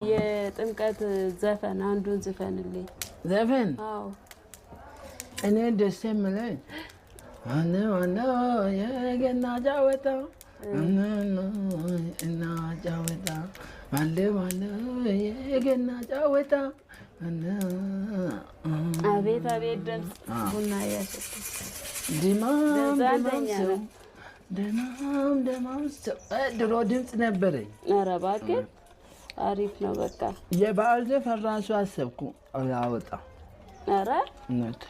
የጥምቀት ዘፈን አንዱን ዝፈንልኝ። ዘፈን? አዎ እኔ ደስ የምለኝ ዋና የገና ጫወታ እና ጫወታ ዋና የገና ጫወታ። አቤት አቤት ድምፅ ቡና ያሰጥ ደማም ሰው ድሮ ድምፅ ነበረኝ። ኧረ እባክህ አሪፍ ነው። በቃ የበዓል ዘፈን ራሱ አሰብኩ አላወጣ። ኧረ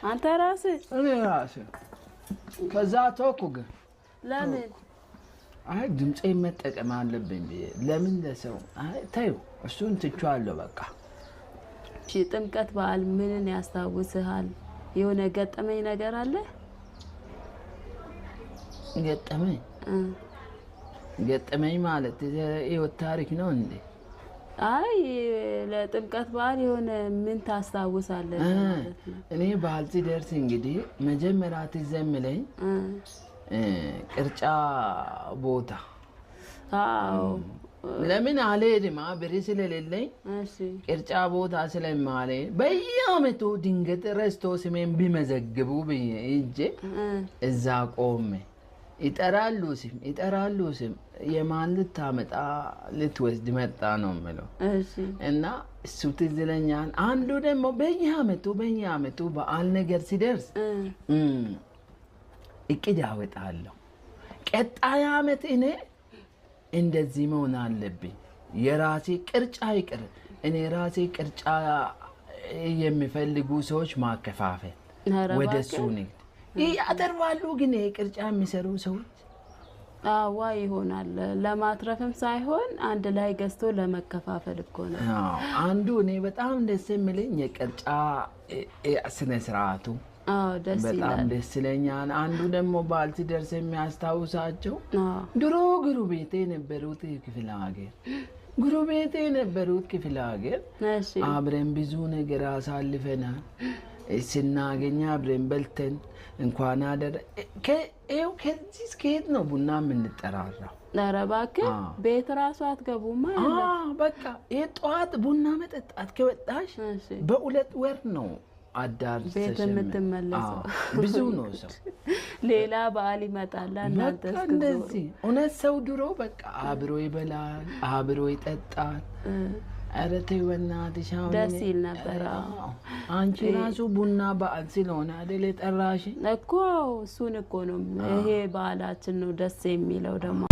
አንተ ራስህ? እኔ ራስህ ከዛ ተውኩ። ግን ለምን? አይ ድምፄን መጠቀም አለብኝ። ለምን ለሰው አይ ተይው፣ እሱን ትቼዋለሁ በቃ። እሺ ጥምቀት በዓል ምንን ያስታውስሃል? የሆነ ገጠመኝ ነገር አለ? ገጠመኝ ማለት የህይወት ታሪክ ነው እንዴ? አይ ለጥምቀት በዓል የሆነ ምን ታስታውሳለህ ማለት ነው? እኔ በዓል ሲደርስ እንግዲህ መጀመሪያ ትዘምለኝ ቅርጫ ቦታ። አዎ ለምን አልሄድም? ብር ስለሌለኝ ቅርጫ ቦታ ስለማልሄድ በየዓመቱ ድንገት ረስቶ ስሜን ቢመዘግቡ ብዬ ሂጄ እዛ ቆሜ ይጠራሉ ስም የማን ልታመጣ ልትወስድ መጣ ነው የምለው። እና እሱ ትዝ ይለኛል። አንዱ ደግሞ በየዓመቱ በዓል ነገር ሲደርስ እቅድ ያወጣለሁ። ቀጣይ ዓመት እኔ እንደዚህ መሆን አለብኝ። የራሴ ቅርጫ ይቅር፣ እኔ ራሴ ቅርጫ የሚፈልጉ ሰዎች ማከፋፈል ወደ እሱ ንግድ ያደርባሉ። ግን ቅርጫ የሚሰሩ ሰዎች አዋ ይሆናል። ለማትረፍም ሳይሆን አንድ ላይ ገዝቶ ለመከፋፈል እኮ ነው። አንዱ እኔ በጣም ደስ የሚለኝ የቅርጫ ስነ ስርዓቱ በጣም ደስ ይለኛል። አንዱ ደግሞ በዓል ሲደርስ የሚያስታውሳቸው ድሮ ጉሩቤቴ የነበሩት ክፍለ ሀገር አብረን ብዙ ነገር አሳልፈናል። ስናገኝ አብረን በልተን እንኳን አደረ ከዚህ እስከሄድ ነው ቡና የምንጠራራው። ኧረ እባክህ ቤት ራሱ አትገቡማ? በቃ ጠዋት ቡና መጠጣት ከወጣሽ በ2 ወር ነው አዳር ቤት የምትመለሰው። ብዙ ነው ሰው። ሌላ በዓል ይመጣል። እናንተስ እንደዚህ እውነት ሰው ድሮ በቃ አብሮ ይበላል፣ አብሮ ይጠጣል። ኧረ ተይ በእናትሽ ደስ ይል ነበር። አንቺ ራሱ ቡና በዓል ስለሆነ አይደል የጠራሽ እኮ። እሱን እኮ ነው። ይሄ በዓላችን ነው ደስ የሚለው ደግሞ